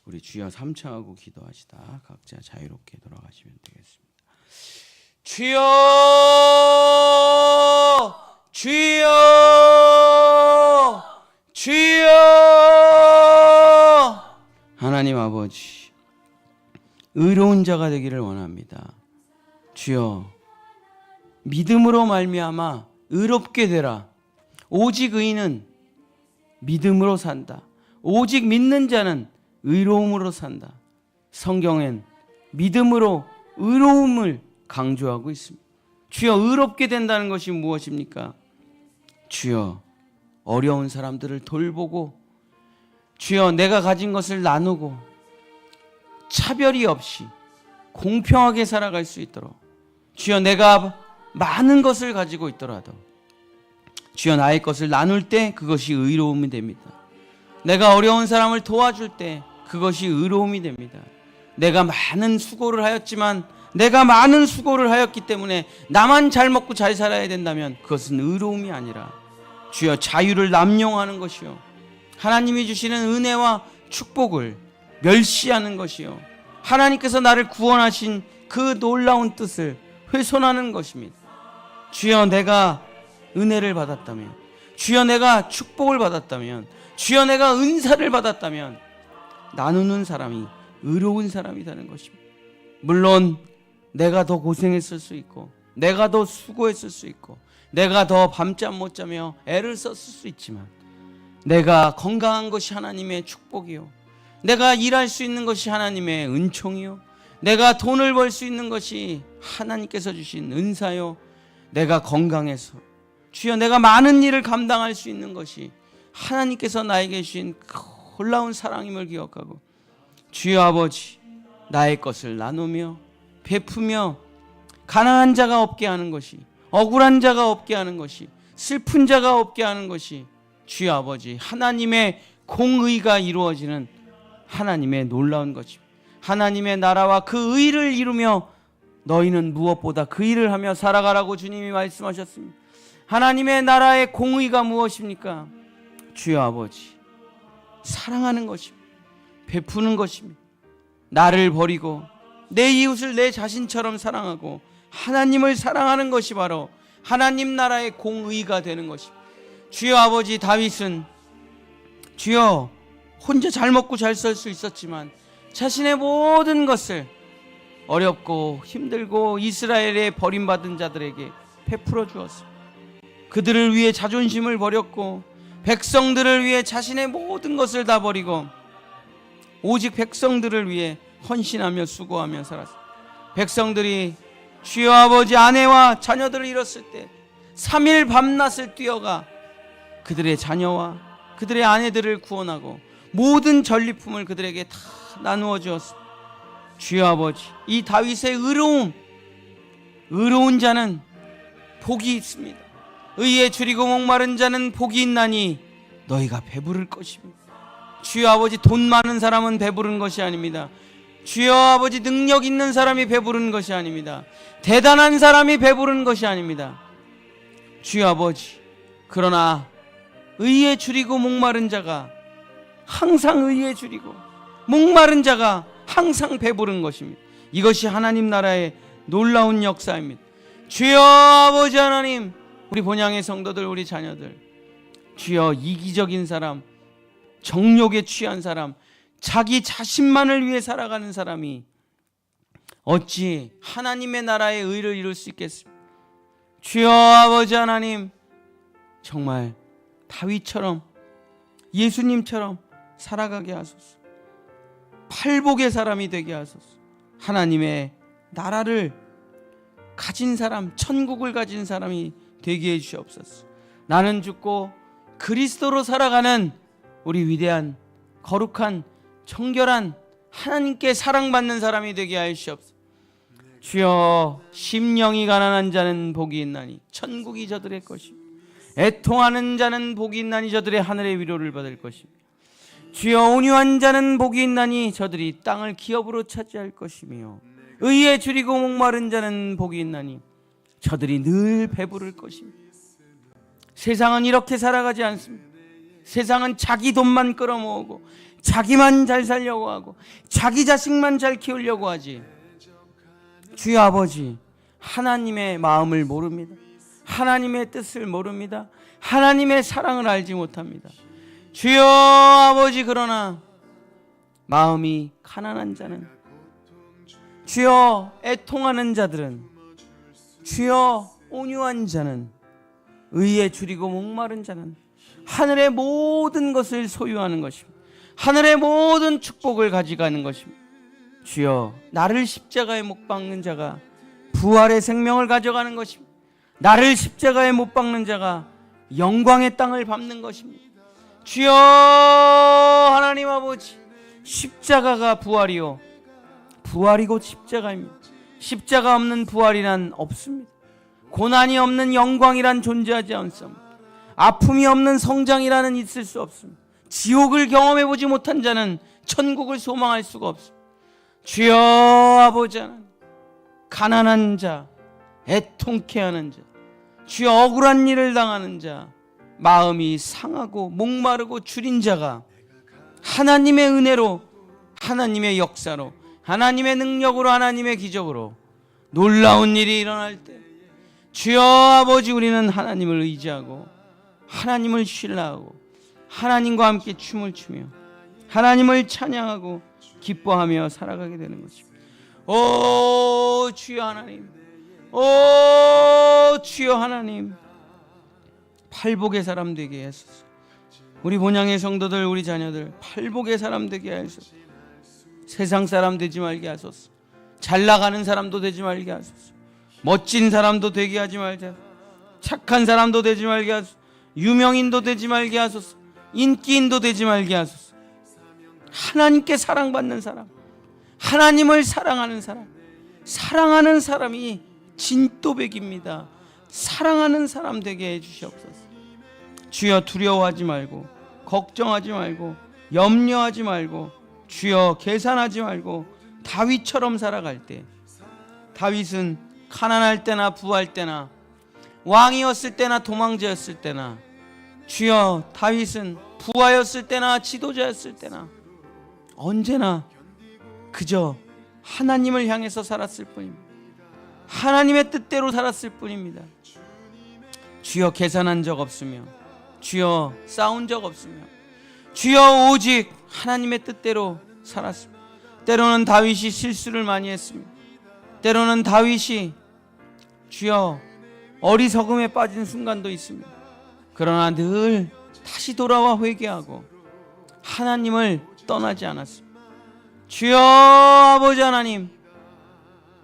우리 주여 삼창하고 기도하시다 각자 자유롭게 돌아가시면 되겠습니다. 주여, 주여, 주여. 하나님 아버지, 의로운 자가 되기를 원합니다. 주여, 믿음으로 말미암아 의롭게 되라. 오직 의인은 믿음으로 산다. 오직 믿는 자는 의로움으로 산다. 성경엔 믿음으로 의로움을 강조하고 있습니다. 주여, 의롭게 된다는 것이 무엇입니까? 주여, 어려운 사람들을 돌보고, 주여, 내가 가진 것을 나누고 차별이 없이 공평하게 살아갈 수 있도록, 주여, 내가 많은 것을 가지고 있더라도 주여, 나의 것을 나눌 때 그것이 의로움이 됩니다. 내가 어려운 사람을 도와줄 때 그것이 의로움이 됩니다. 내가 많은 수고를 하였지만, 내가 많은 수고를 하였기 때문에 나만 잘 먹고 잘 살아야 된다면 그것은 의로움이 아니라 주여, 자유를 남용하는 것이요, 하나님이 주시는 은혜와 축복을 멸시하는 것이요, 하나님께서 나를 구원하신 그 놀라운 뜻을 훼손하는 것입니다. 주여, 내가 은혜를 받았다면, 주여, 내가 축복을 받았다면, 주여, 내가 은사를 받았다면 나누는 사람이 의로운 사람이 되는 것입니다. 물론 내가 더 고생했을 수 있고, 내가 더 수고했을 수 있고, 내가 더 밤잠 못 자며 애를 썼을 수 있지만, 내가 건강한 것이 하나님의 축복이요, 내가 일할 수 있는 것이 하나님의 은총이요, 내가 돈을 벌 수 있는 것이 하나님께서 주신 은사요, 내가 건강해서 주여, 내가 많은 일을 감당할 수 있는 것이 하나님께서 나에게 주신 놀라운 사랑임을 기억하고, 주여 아버지, 나의 것을 나누며 베푸며 가난한 자가 없게 하는 것이, 억울한 자가 없게 하는 것이, 슬픈 자가 없게 하는 것이 주여 아버지, 하나님의 공의가 이루어지는 하나님의 놀라운 것입니다. 하나님의 나라와 그 의를 이루며 너희는 무엇보다 그 일을 하며 살아가라고 주님이 말씀하셨습니다. 하나님의 나라의 공의가 무엇입니까? 주여 아버지, 사랑하는 것입니다. 베푸는 것입니다. 나를 버리고 내 이웃을 내 자신처럼 사랑하고 하나님을 사랑하는 것이 바로 하나님 나라의 공의가 되는 것입니다. 주여 아버지, 다윗은 주여 혼자 잘 먹고 잘 살 수 있었지만 자신의 모든 것을 어렵고 힘들고 이스라엘에 버림받은 자들에게 베풀어 주었습니다. 그들을 위해 자존심을 버렸고 백성들을 위해 자신의 모든 것을 다 버리고 오직 백성들을 위해 헌신하며 수고하며 살았습니다. 백성들이 주여 아버지, 아내와 자녀들을 잃었을 때 3일 밤낮을 뛰어가 그들의 자녀와 그들의 아내들을 구원하고 모든 전리품을 그들에게 다 나누어 주었습니다. 주여 아버지, 이 다윗의 의로운 자는 복이 있습니다. 의에 줄이고 목마른 자는 복이 있나니 너희가 배부를 것입니다. 주여 아버지, 돈 많은 사람은 배부른 것이 아닙니다. 주여 아버지, 능력 있는 사람이 배부른 것이 아닙니다. 대단한 사람이 배부른 것이 아닙니다. 주여 아버지, 그러나 의에 줄이고 목마른 자가 항상 의에 줄이고 목마른 자가 항상 배부른 것입니다. 이것이 하나님 나라의 놀라운 역사입니다. 주여 아버지 하나님, 우리 본향의 성도들, 우리 자녀들, 주여 이기적인 사람, 정욕에 취한 사람, 자기 자신만을 위해 살아가는 사람이 어찌 하나님의 나라의 의를 이룰 수 있겠습니까? 주여 아버지 하나님, 정말 다윗처럼 예수님처럼 살아가게 하소서. 팔복의 사람이 되게 하소서. 하나님의 나라를 가진 사람, 천국을 가진 사람이 되게 해주시옵소서. 나는 죽고 그리스도로 살아가는 우리 위대한 거룩한 청결한 하나님께 사랑받는 사람이 되게 하여 주시옵소서. 주여, 심령이 가난한 자는 복이 있나니 천국이 저들의 것이며 애통하는 자는 복이 있나니 저들의 하늘의 위로를 받을 것이며 주여, 온유한 자는 복이 있나니 저들이 땅을 기업으로 차지할 것이며 의에 줄이고 목마른 자는 복이 있나니 저들이 늘 배부를 것이며 세상은 이렇게 살아가지 않습니다. 세상은 자기 돈만 끌어모으고 자기만 잘 살려고 하고 자기 자식만 잘 키우려고 하지 주여 아버지 하나님의 마음을 모릅니다. 하나님의 뜻을 모릅니다. 하나님의 사랑을 알지 못합니다. 주여 아버지 그러나 마음이 가난한 자는 주여 애통하는 자들은 주여 온유한 자는 의에 줄이고 목마른 자는 하늘의 모든 것을 소유하는 것입니다. 하늘의 모든 축복을 가져가는 것입니다. 주여 나를 십자가에 못 박는 자가 부활의 생명을 가져가는 것입니다. 나를 십자가에 못 박는 자가 영광의 땅을 밟는 것입니다. 주여 하나님 아버지 십자가가 부활이요 부활이고 십자가입니다. 십자가 없는 부활이란 없습니다. 고난이 없는 영광이란 존재하지 않습니다. 아픔이 없는 성장이라는 있을 수 없습니다. 지옥을 경험해보지 못한 자는 천국을 소망할 수가 없습니다. 주여 아버지 하나님 가난한 자 애통케 하는 자 주여 억울한 일을 당하는 자 마음이 상하고 목마르고 줄인 자가 하나님의 은혜로 하나님의 역사로 하나님의 능력으로 하나님의 기적으로 놀라운 일이 일어날 때 주여 아버지 우리는 하나님을 의지하고 하나님을 신뢰하고 하나님과 함께 춤을 추며 하나님을 찬양하고 기뻐하며 살아가게 되는 것입니다. 오 주여 하나님 오 주여 하나님 팔복의 사람 되게 하소서. 우리 본향의 성도들 우리 자녀들 팔복의 사람 되게 하소서. 세상 사람 되지 말게 하소서. 잘 나가는 사람도 되지 말게 하소서. 멋진 사람도 되게 하지 말자. 착한 사람도 되지 말게 하소서. 유명인도 되지 말게 하소서. 인기인도 되지 말게 하소서. 하나님께 사랑받는 사람 하나님을 사랑하는 사람 사랑하는 사람이 진또백입니다. 사랑하는 사람 되게 해주시옵소서. 주여 두려워하지 말고 걱정하지 말고 염려하지 말고 주여 계산하지 말고 다윗처럼 살아갈 때 다윗은 가난할 때나 부할 때나 왕이었을 때나 도망자였을 때나 주여 다윗은 부하였을 때나 지도자였을 때나 언제나 그저 하나님을 향해서 살았을 뿐입니다. 하나님의 뜻대로 살았을 뿐입니다. 주여 계산한 적 없으며 주여 싸운 적 없으며 주여 오직 하나님의 뜻대로 살았습니다. 때로는 다윗이 실수를 많이 했습니다. 때로는 다윗이 주여 어리석음에 빠진 순간도 있습니다. 그러나 늘 다시 돌아와 회개하고 하나님을 떠나지 않았습니다. 주여 아버지 하나님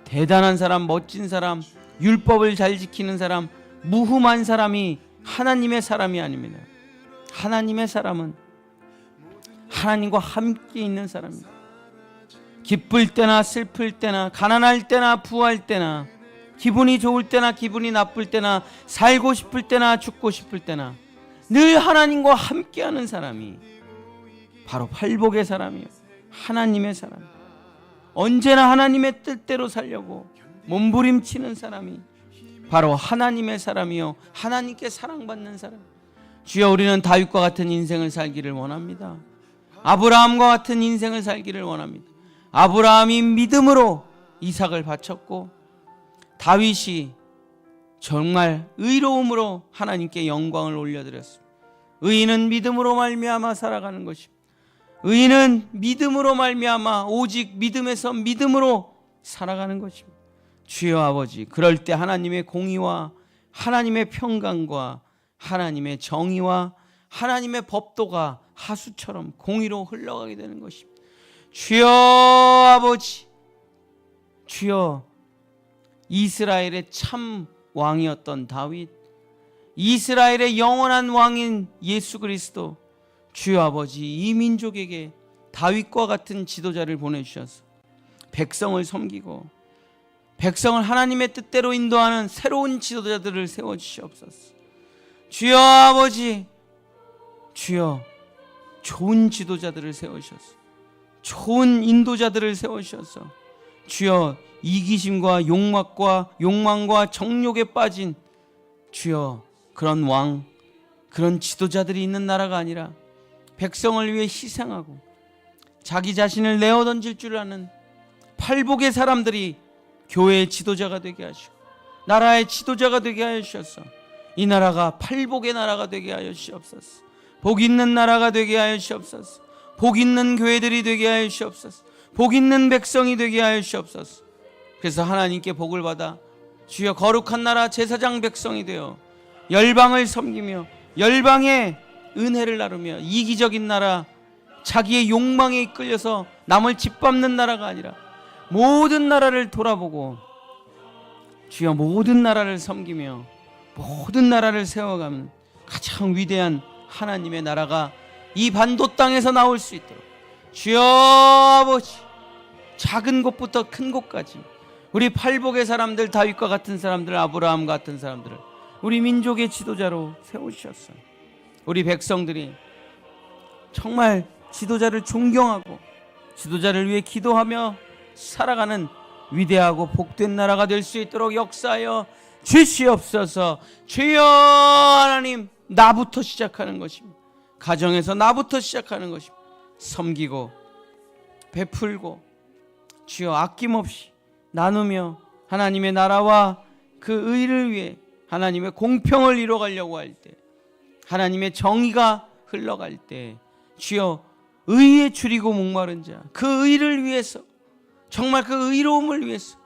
대단한 사람 멋진 사람 율법을 잘 지키는 사람 무흠한 사람이 하나님의 사람이 아닙니다. 하나님의 사람은 하나님과 함께 있는 사람입니다. 기쁠 때나 슬플 때나 가난할 때나 부할 때나 기분이 좋을 때나 기분이 나쁠 때나 살고 싶을 때나 죽고 싶을 때나 늘 하나님과 함께하는 사람이 바로 팔복의 사람이요 하나님의 사람 언제나 하나님의 뜻대로 살려고 몸부림치는 사람이 바로 하나님의 사람이요 하나님께 사랑받는 사람. 주여 우리는 다윗과 같은 인생을 살기를 원합니다. 아브라함과 같은 인생을 살기를 원합니다. 아브라함이 믿음으로 이삭을 바쳤고 다윗이 정말 의로움으로 하나님께 영광을 올려드렸습니다. 의인은 믿음으로 말미암아 살아가는 것입니다. 의인은 믿음으로 말미암아 오직 믿음에서 믿음으로 살아가는 것입니다. 주여 아버지 그럴 때 하나님의 공의와 하나님의 평강과 하나님의 정의와 하나님의 법도가 하수처럼 공의로 흘러가게 되는 것입니다. 주여 아버지 주여 이스라엘의 참 왕이었던 다윗 이스라엘의 영원한 왕인 예수 그리스도 주여 아버지 이 민족에게 다윗과 같은 지도자를 보내주셔서 백성을 섬기고 백성을 하나님의 뜻대로 인도하는 새로운 지도자들을 세워주시옵소서. 주여 아버지 주여 좋은 지도자들을 세우셔서 좋은 인도자들을 세우셔서 주여 이기심과 욕망과 정욕에 빠진 주여 그런 왕 그런 지도자들이 있는 나라가 아니라 백성을 위해 희생하고 자기 자신을 내어 던질 줄 아는 팔복의 사람들이 교회의 지도자가 되게 하시고 나라의 지도자가 되게 하여 주셔서 이 나라가 팔복의 나라가 되게 하여 주시옵소서. 복 있는 나라가 되게 하여 주시옵소서. 복 있는 교회들이 되게 하여 주시옵소서. 복 있는 백성이 되게 하여 주시옵소서. 그래서 하나님께 복을 받아 주여 거룩한 나라 제사장 백성이 되어 열방을 섬기며 열방의 은혜를 나누며 이기적인 나라, 자기의 욕망에 이끌려서 남을 짓밟는 나라가 아니라 모든 나라를 돌아보고 주여 모든 나라를 섬기며 모든 나라를 세워가는 가장 위대한 하나님의 나라가 이 반도 땅에서 나올 수 있도록 주여 아버지, 작은 곳부터 큰 곳까지 우리 팔복의 사람들, 다윗과 같은 사람들, 아브라함 같은 사람들을 우리 민족의 지도자로 세우셨어요. 우리 백성들이 정말 지도자를 존경하고 지도자를 위해 기도하며 살아가는 위대하고 복된 나라가 될 수 있도록 역사하여 주시옵소서. 주여 하나님, 나부터 시작하는 것입니다. 가정에서 나부터 시작하는 것입니다. 섬기고 베풀고 주여 아낌없이 나누며 하나님의 나라와 그 의를 위해 하나님의 공평을 이뤄가려고 할 때, 하나님의 정의가 흘러갈 때 주여 의에 줄이고 목마른 자, 그 의를 위해서, 정말 그 의로움을 위해서,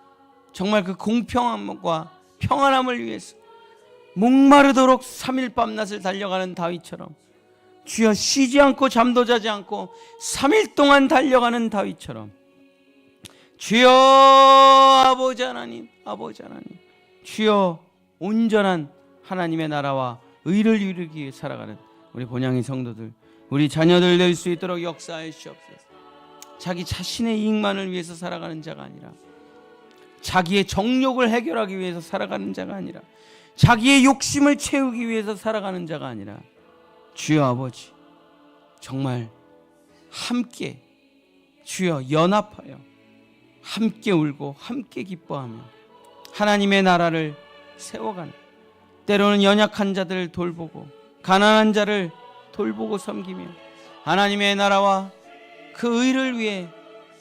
정말 그 공평함과 평안함을 위해서 목마르도록 3일 밤낮을 달려가는 다윗처럼 주여 쉬지 않고 잠도 자지 않고 3일 동안 달려가는 다윗처럼 주여 아버지 하나님, 아버지 하나님, 주여 온전한 하나님의 나라와 의를 이루기 위해 살아가는 우리 본향의 성도들, 우리 자녀들 될 수 있도록 역사하여 주옵소서. 자기 자신의 이익만을 위해서 살아가는 자가 아니라, 자기의 정욕을 해결하기 위해서 살아가는 자가 아니라, 자기의 욕심을 채우기 위해서 살아가는 자가 아니라 주여 아버지, 정말 함께 주여 연합하여 함께 울고 함께 기뻐하며 하나님의 나라를 세워가는, 때로는 연약한 자들을 돌보고 가난한 자를 돌보고 섬기며 하나님의 나라와 그 의를 위해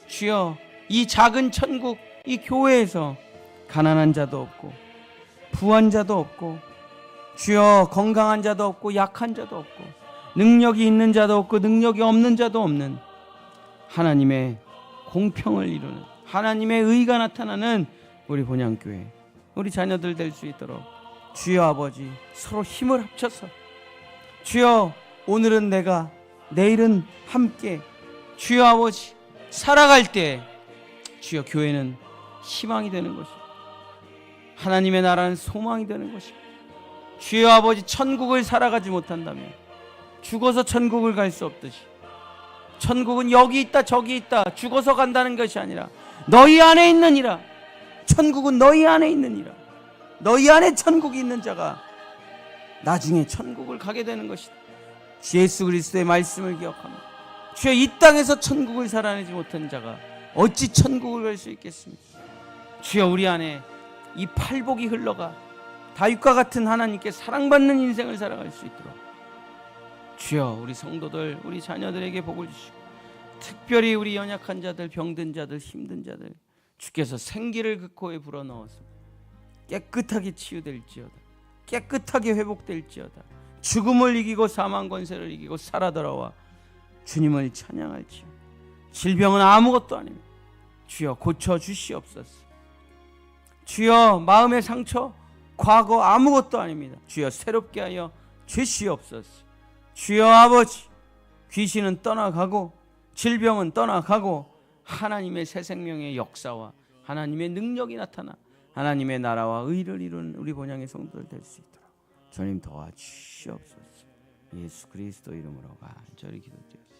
주여 이 작은 천국, 이 교회에서 가난한 자도 없고 부한 자도 없고 주여 건강한 자도 없고 약한 자도 없고 능력이 있는 자도 없고 능력이 없는 자도 없는 하나님의 공평을 이루는 하나님의 의가 나타나는 우리 본향교회, 우리 자녀들 될 수 있도록 주여 아버지 서로 힘을 합쳐서 주여 오늘은 내가 내일은 함께 주여 아버지 살아갈 때 주여 교회는 희망이 되는 것입니다. 하나님의 나라는 소망이 되는 것입니다. 주여 아버지 천국을 살아가지 못한다면 죽어서 천국을 갈 수 없듯이 천국은 여기 있다 저기 있다 죽어서 간다는 것이 아니라 너희 안에 있느니라. 천국은 너희 안에 있느니라. 너희 안에 천국이 있는 자가 나중에 천국을 가게 되는 것이다. 예수 그리스도의 말씀을 기억하며 주여 이 땅에서 천국을 살아내지 못한 자가 어찌 천국을 갈 수 있겠습니까? 주여 우리 안에 이 팔복이 흘러가 다윗과 같은 하나님께 사랑받는 인생을 살아갈 수 있도록 주여 우리 성도들, 우리 자녀들에게 복을 주시고 특별히 우리 연약한 자들, 병든 자들, 힘든 자들 주께서 생기를 그 코에 불어넣어서 깨끗하게 치유될지어다, 깨끗하게 회복될지어다, 죽음을 이기고 사망 권세를 이기고 살아 돌아와 주님을 찬양할지어다. 질병은 아무것도 아닙니다. 주여 고쳐주시옵소서. 주여 마음의 상처, 과거 아무것도 아닙니다. 주여 새롭게 하여 주시옵소서. 주여 아버지, 귀신은 떠나가고 질병은 떠나가고 하나님의 새 생명의 역사와 하나님의 능력이 나타나 하나님의 나라와 의를 이루는 우리 본향의 성도들 될 수 있도록 주님 도와주시옵소서. 예수 그리스도 이름으로 간절히 기도드렸습니다.